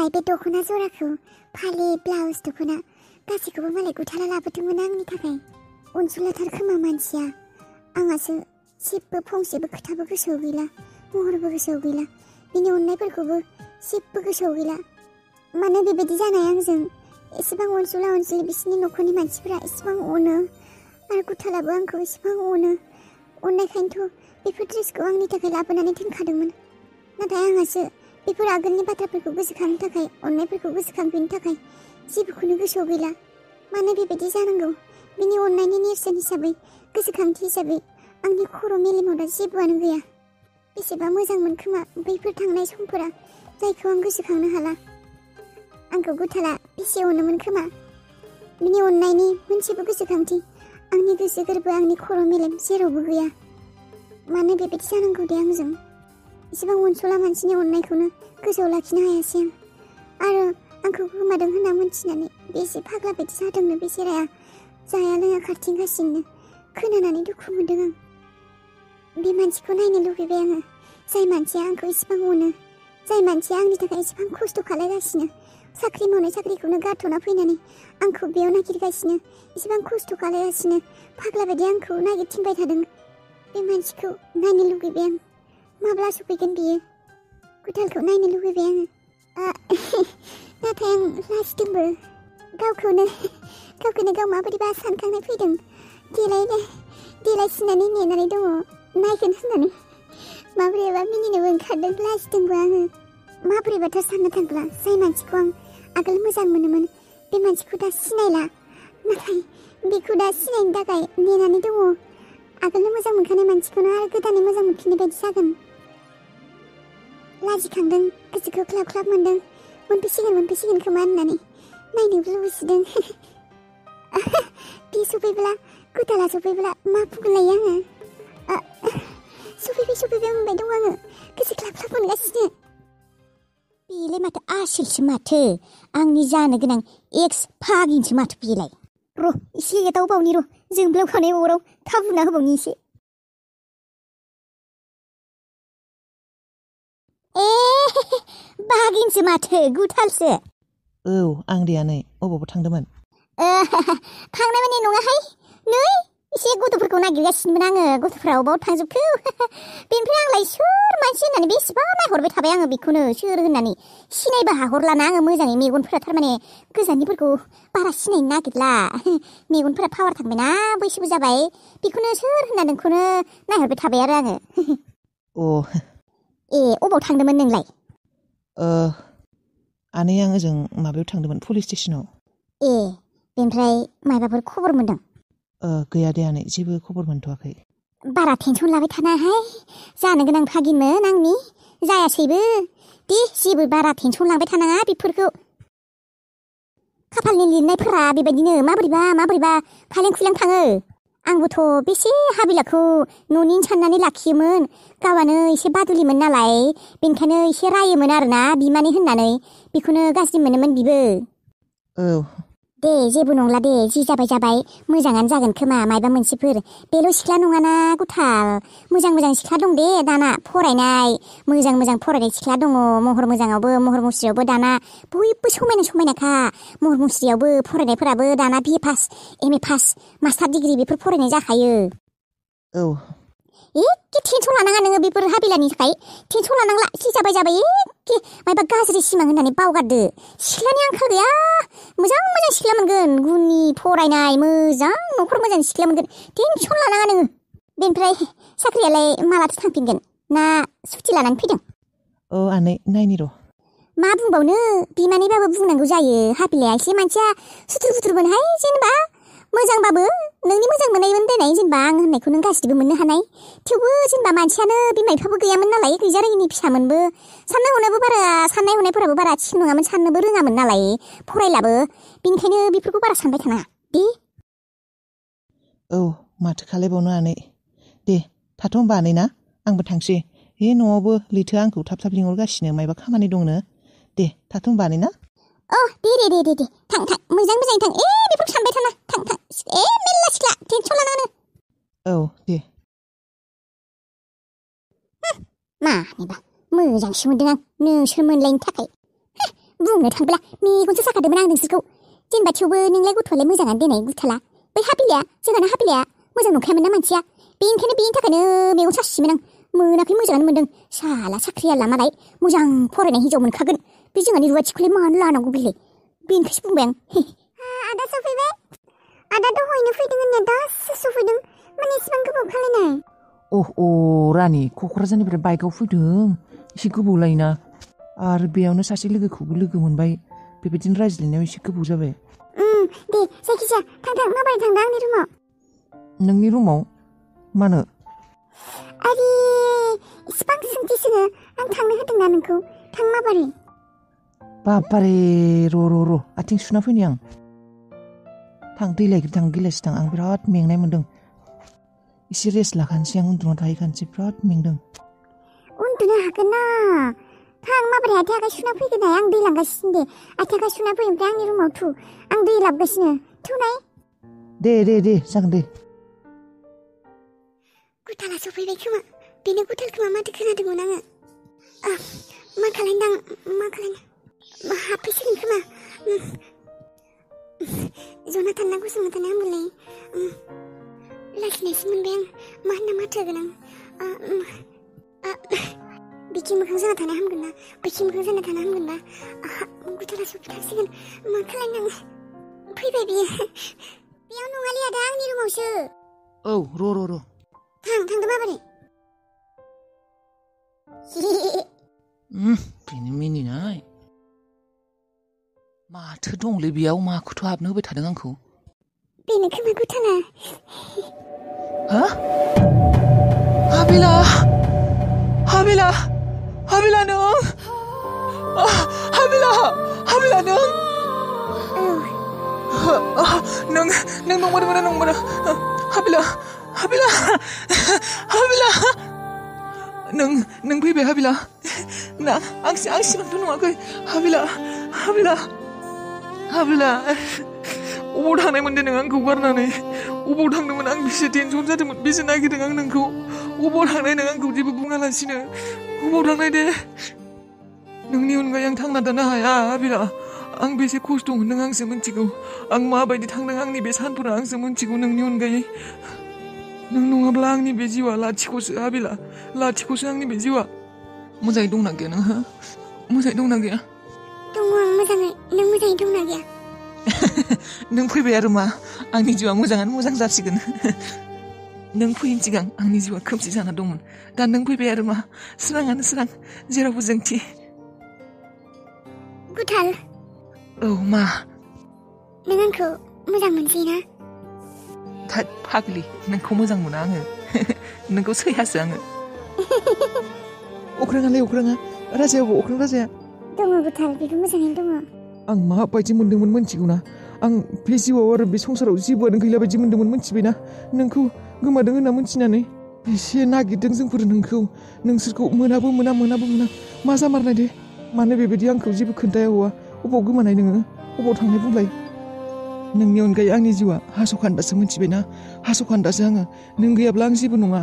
मालाय बे दख'ना जराखौ फालि ब्लाउस दख'ना गासैखौबो मालाय गुथाला लाबोदोंमोन आंनि थाखाय। अनसुलाथार खोमा मानसिया। आंहासो जेबो फंसेबो खोथाबो गोसोआव गैला, महरबो गोसोआव गैला, बिनि अननायफोरखौबो जेबो गोसोआव गैला। मानो बेबायदि जानाय आंजों? एसेबां अनसुला अनसुलि बिसिनि न'खरनि मानसिफोरा एसेबां अनो आरो गुथालाबो आंखौ एसेबां अनो। अननायखायनोथ' बेफोर ड्रेसखौ आंनि थाखाय लाबोनानै दोनखादोंमोन। नाथाय आंहासो बेफोर आगोलनि बाथ्राफोरखौ गोसोखांनो थाखाय, अननायफोरखौ गोसोखांफिननो थाखाय जेबोखौनो गोसोआव गैला। मानो बेबायदि जानांगौ? बिनि अननायनि नेरसोन हिसाबै, गोसोखांथि हिसाबै आंनि खर' मेलेमाव दा जेबोआनो गैया। बेसेबा मोजांमोन खोमा बैफोर थांनाय समफोरा, जायखौ आं गोसोखांनो हाला। आंखौ गुथाला बेसे अनोमोन खोमा। बिनि अननायनि मोनसेबो गोसोखांथि आंनि गोसो गोरबो, आंनि खर' मेलेम जेरावबो गैया। मानो बेबायदि जानांगौ दे आंजों? इसेबां अनसुला मानसिनि अननायखौनो गोसोआव लाखिनो हायासै आं। आरो आंखौ गोमादों होनना मोनथिनानै बेसे फाग्ला बायदि जादोंनो बेसेराया। जाया लोङा खारथिंगासिनो खोनानानै दुखु मोनदों आं। बे मानसिखौ नायनो लुबैबाय आङो, जाय मानसिया आंखौ इसेबां अनो, जाय मानसिया आंनि थाखाय इसेबां खस्थ' खालायगासिनो, साख्रि मावनाय साख्रिखौनो गारथ'ना फैनानै आंखौ बेयाव नागिरगासिनो, इसेबां खस्थ' खालायगासिनो, फाग्ला बायदि आंखौ नागिरथिंबाय थादों। बे मानसिखौ नायनो लुबैबाय आं। माब्ला सफैगोन बियो? गुथालखौ नायनो लुबैबाय आङो। नाथाय आं लाजिदोंबो। गावखौनो गाव माबोरैबा सानखांनाय फैदों। देलाय सिनानै नेनानै दङ, नायगोन होननानै। माबोरैबा मिनिनोबो ओंखारदों, लाजिदोंबो आङो। माबोरैबाथ' साननो थांब्ला जाय मानसिखौ आं आगोल मोजां मोनोमोन, बे मानसिखौ दा सिनायला। नाथाय बेखौ दा सिनायनो थाखाय नेनानै दङ। आगोलनो मोजां मोनखानाय मानसिखौनो आरो गोदानै मोजां मोनफिननाय बायदि जागोन। लाजिखांदों, गोसोखौ ख्लाब ख्लाब मोनदों। मोनफैसिगोन खोमा होननानै नायनोबो लुबैसिदों। बे सफैब्ला, गुथाला सफैब्ला मा बुंलायो आङो? सफैबाय मोनबाय दं आङो। गोसो ख्लाब ख्लाब मोनगासिनो। बेलाय माथो आसोलसो माथो, आंनि जानो गोनां एक्स फागिनसो माथो बेलाय। र' एसे एदावबावनि र', जोंब्लाव खानाय अराव थाव रुना होबावनि एसे। बागिनसो माथो, गुथालसो। औ, आं दे आनै, अबावबा थांदोंमोन? थांनाय माने नङाहाय, नै एसे गथ'फोरखौ नागिरगासिनोमोन आङो। गथ'फ्रा अबाव थांजोबखो? बेनिफ्राय आंलाय सोर मानसि होननानै बेसेबा नायहरबाय थाबाय आङो बेखौनो, सोर होननानै। सिनायबो हाहरलाना आङो मोजाङै, मेगनफोरा थारमाने गोजाननिफोरखौ बारा सिनायनो नागिरला। मेगनफोरा पावार थांबायना, बैसोबो जाबाय। बेखौनो सोर होनना नोंखौनो नायहरबाय थाबाय आरो आङो। अबाव थांदोंमोन नोंलाय? आनै, आं ओजों माबायाव थांदोंमोन, पुलिस स्टेसनाव। बेनिफ्राय माबाफोर खबर मोनदों? गैया दे आनै, जेबो खबर मोनथ'वाखै। बारा टेनसन लाबाय थानाहाय, जानो गोनां फागिनमोन आंनि, जायासैबो। दे जेबो बारा टेनसन लाबाय थानाङा बेफोरखौ। खाफालनि लिरनायफोरा बेबायदिनो माबोरैबा खायलें खुइलें थाङो। आंबोथ' बेसे हाबिलाखौ न'निनो साननानै लाखियोमोन। गावआनो एसे बादुलिमोन नालाय, बेनिखायनो एसे रायोमोन आरोना बिमानै होननानै। बेखौनो गाज्रि मोनोमोन बिबो। दे जेबो नंला दे, जि जाबाय मोजाङानो जागोन खोमा मायबा मोनसेफोर। बेल' सिख्ला नङाना गुथाल, मोजां सिख्ला दं दे दाना, फरायनाय मोजां फरायनाय सिख्ला दङ। महर मोजाङावबो, महर मुस्रियावबो दाना बयबो समायनाखा। महर मुस्रियावबो फरायनायफोराबो दाना BA pass, MA pass, master degree बेफोर फरायनाय जाखायो। एखे टेनसन लानाङा नोङो बेफोर हाबिलानि थाखाय। टेनसन लानांला, जि जाबाय एखे मायबा गाज्रि सिमां होननानै बावगारदो। सिख्लानि आंखाल गैया, मोजां सिख्ला मोनगोन। गुनि फरायनाय, मोजां न'खर मोजां सिख्ला मोनगोन। टेनसन लानाङा नोङो। बेनिफ्राय साख्रियालाय मालाथो थांफिनगोन, ना सुथि लानानै फैदों? आनै, नायनि र'। मा बुंबावनो, बिमानैबाबो बुंनांगौ जायो। हाबिलाया एसे मानसिया सुथुर बुथुरमोनहाय, जेनेबा मोजांबाबो नोंनि मोजां मोननायमोन देनाय, जेनेबा आं होननायखौ नों गासिबो मोननो हानाय। थेवबो जेनेबा मानसियानो बिमा बिफाबो गैयामोन नालाय, गैजारोङिनि फिसामोनबो। साननाय हनायफोराबो बारा थिग नङामोन, साननोबो रोङामोन नालाय, फरायलाबो। बेनिखायनो बेफोरखौ बारा सानबाय थानाङा दे। माथो खालायबावनो आनै। दे थाथ' होनबा आनै ना, आंबो थांसै। न'आवबो लैथोआ आंखौ थाब लिंहरगासिनो, मायबा खामानि दंनो। दे थाथ' होनबा आनै ना। दे थां मोजाङै थां। बेफोरखौ सानबाय थाना, थां। मेल्ला सिख्ला, टेनसन लानाङा नों। दे। मानिबा मोजांसो मोनदों आं नोंसोर मोनलायनो थाखाय। बुंनो थांब्ला मेगनसो साखादोंमोन आं नोंसोरखौ जेनेबा थेवबो नोंलाय गथ'आलाय मोजाङानो देनाय गुथाला बै हाबिलाया जोंहाना हाबिलाया मोजां नंखायामोन ना मानसिया बेनिखायनो बेनि थाखायनो मेगन सासिमोन आं मोनाखै मोजाङानो मोनदों साला साख्रियाला मालाय मोजां फरायनाय हिन्जाव मोनखागोन बे जोंहानि रुवाथिखौलाय मानो लानांगौ बेलाय बेनिखायसो बुंबाय आं आदा सफैबाय आदा दहायनो फैदों होननाया दासो सफैदों माने इसेबां गोबाव खालायनाय रानि क'क्राझारनिफ्राय बाइकआव फैदों एसे गोबाव लायोना आरो बेयावनो सासे लोगोखौबो लोगो मोनबाय बेबायदिनो रायज्लायनायाव एसे गोबाव जाबाय दे जायखिजाया थां माबोरै थांदों आंनि रुमाव नोंनि रुमाव मानो आरे इसेबां सोंथि सोङो आं थांनो होदोंना नोंखौ थां माबोरै बाबारे र' आथिं सुना फैनि आं थां दै लायग्रो गिलासि थां आं बिराद मेंनाय मोन्दों एसे रेस्ट लाखानोसै आं उन्दुना थाहैखानोसै बिराद मेंदों उन्दुनो हागोन ना थां माबोरै आथिं आखाइ सुना फैगोन आं दै लांगासिनो दे आथिं आखाइ सुना फै ओमफ्राय आंनि रुमाव थु आं दै लाबोगासिनो थुनाय दे जागोन दे गुथाला सफैबाय खोमा बेनो गुथाल खोमा माथो खोनादोंमोन आङो मा खालायनो हाबफैसिगोन खोमा जना थाना गसंना थानो हामगोनलै लाजिनायसो मोनबाय आं मा होनना माथो होगोन आं बिथिं मोखां जाना थानो हामगोन ना बैथिं मोखां जाना थानो हामगोनबा गुथाला सफैथारसिगोन मा खालायनो आं फैबाय बियो बेयाव नङालै आदा आंनि रुमावसो औ र' थांदो माबोरै बेनो मिनिनाय माथो दंलै बेयाव माखौथ' हाबनो होबाय थादों आंखौ बेनो खोमा गुथाला हा हाबिला नों हाबिला नों नों नंमारो हाबिला नों फैबाय हाबिला ना आं सिगांथ' नुवाखै हाबिला अबाव थांनाय मोनदे नों आंखौ गारनानै अबाव थांदोंमोन आं बेसे टेनसन जादोंमोन बेसे नागिरदों आं नोंखौ अबाव थांनाय नों आंखौ जेबो बुङालासिनो अबाव थांनाय दे नोंनि अनगायै आं थांना थानो हाया हाबिला आं बेसे खस्थ' मोनदों आंसो मिथिगौ आं माबायदि थांदों आंनि बे सानफोरा आंसो मिथिगौ नोंनि अनगायै नों नङाब्ला आंनि बे जिउआ लाथिख'सो हाबिला लाथिख'सो आंनि बे जिउआ मोजाङै दंना गैया नोंहा मोजाङै दंना गैया दङ आं मोजाङै नों मोजाङै दंना गैया नों फैबाय आरो मा आंनि जिउआ मोजाङानो मोजां जासिगोन नों फैयैनि सिगां आंनि जिउआ खोमसि जाना दंमोन दा नों फैबाय आरो मा स्राङानो स्रां जेरावबो जोंथि गुथाल औ मा नों आंखौ मोजां मोनसै ना थोद फाग्लि नोंखौ मोजां मोना आङो नोंखौ सैयासो आङो अख्राङा राजाया अबाव अख्रां राजाया दङ गुथाल बेबो मोजाङैनो दङ आं माबायदि मोन्दोंमोन मोनथिगौना आं बे जिउआव आरो बे संसाराव जेबोआनो गैला बायदि मोन्दोंमोन मोनथिबायना नोंखौ गोमादों होनना मोनथिनानै एसे नागिरदों जोंफोर नोंसोरखौ मोनाबो मोना मा जामारनाय दे मानो बेबायदि आंखौ जेबो खोन्थाया हौवा अबाव गोमानाय नोङो अबाव थांनाय बुंलाय नोंनि अनगायै आंनि जिउआ हास'खान्दासो मिथिबायना हास'खान्दासो आङो नों गैयाब्ला आं जेबो नङा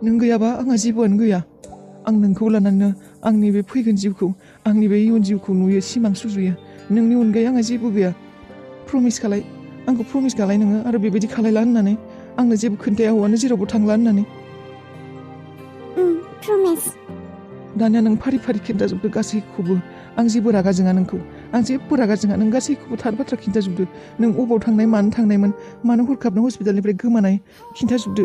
नों गैयाबा आंहा जेबोआनो गैया आं नोंखौ लानानैनो आंनि बे फैगोन जिउखौ आंनि बे इयुन जिउखौ नुयो सिमां सुजुयो नोंनि अनगायै आंहा जेबो गैया आंखौ प्रमिस खालाय नोङो आरो बेबायदि खालायला होननानै आंनो जेबो खोन्थाया हौवानो जेरावबो थांला होननानै प्रमिस दानिया नों फारि खिन्थाजोबदो गासैखौबो आं जेबो रागा जोङा नोंखौ आं जेबो रागा जोङा नों गासैखौबो थार बाथ्रा खिन्थाजोबदो नों अबाव थांनाय मानो थांनायमोन मानो हरखाबनो हस्पिटालनिफ्राय गोमानाय खिन्थाजोबदो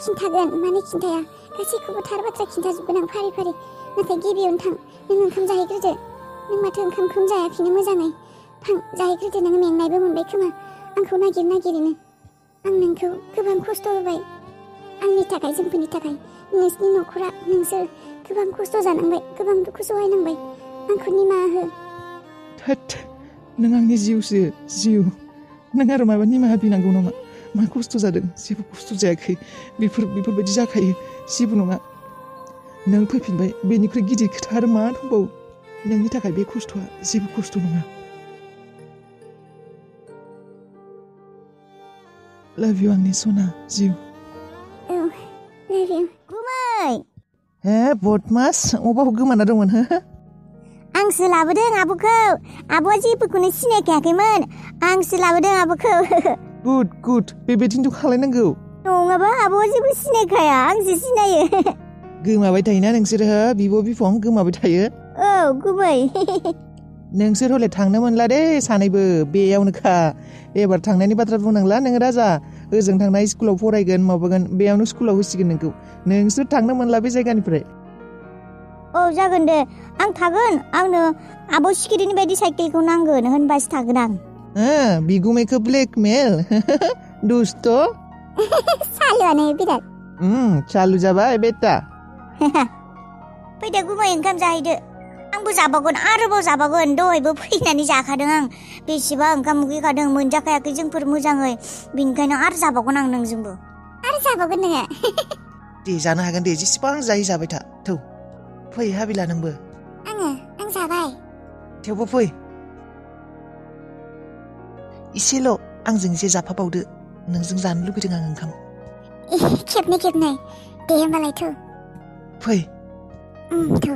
खिन्थागोन मानो खिन्थाया गासैखौबो थार बाथ्रा खिन्थाजोबगोन आं फारि नाथाय गिबियावनो थां नों ओंखाम जाहैग्रोदो नों माथो ओंखामखौनो जायाखैनो मोजाङै थां जाहैग्रोदो नोङो मेंनायबो मोनबाय खोमा आंखौ नागिरनानै आं नोंखौ गोबां खस्थ' होबाय आंनि थाखाय जोंफोरनि थाखाय नोंसोरनि न'खरा नोंसोर गोबां खस्थ' जानांबाय गोबां दुखु सहायनांबाय आंखौ निमाहा हो थोद नों आंनि जिउ नों आरो माबा निमाहा बिनांगौ नामा मा खस्थ' जादों जेबो खस्थ' जायाखै बेफोरबायदि जाखायो जेबो नङा नों फैफिनबाय बेनिख्रुइ गिदिर खोथा आरो मा दंबावो नोंनि थाखाय बे खस्थ'आ जेबो खस्थ' नङा लाभ इउ आंनि सना जिउ औ लाभ इउ गुमै हे बदमास अबाव गोमाना दंमोन हो आंसो लाबोदों आब'खौ आब'आ जेबोखौनो सिनायखायाखैमोन आंसो लाबोदों आब'खौ गुड बेबायदिनोथ' खालायनांगौ नङाबा आब'आ जेबो सिनायखाया आंसो सिनायो गोमाबाय थायोना नोंसोरो बिब' बिफं गोमाबाय थायो औ गुबै नोंसोर हले थांनो मोनला दे सानैबो बेयावनोखा एबार थांनायनि बाथ्रा बुंनांला नोङो राजा ओजों थांनाय स्कुलाव फरायगोन माबागोन बेयावनो स्कुलाव होसिगोन नोंखौ नोंसोर थांनो मोनला बे जायगानिफ्राय औ जागोन दे आं थागोन आंनो आब' सिखिरिनि बायदि साइकेलखौ नांगोन होनबासो थागोन आं बिगुमैखौ ब्लेकमेल दुस्ट' सालुआनो बिराद चालु जाबाय बेटा फैदो गुमै ओंखाम जाहैदो आंबो जाबावगोन आरोबाव जाबावगोन दहायबो फैनानै जाखादों आं बेसेबा ओंखाम उखैखादों मोनजाखायाखै जोंफोर मोजाङै बेनिखायनो आरो जाबावगोन आं नोंजोंबो आरो जाबावगोन नोङो दे जानो हागोन दे जेसेबां जायो जाबाय था थौ फै हाबिला नोंबो आं जाबाय थेवबो फै इसेल' आंजों एसे जाफाबावदो नोंजों जानो लुबैदों आं ओंखाम खेबनै दे होमबालाय थौ फै थौ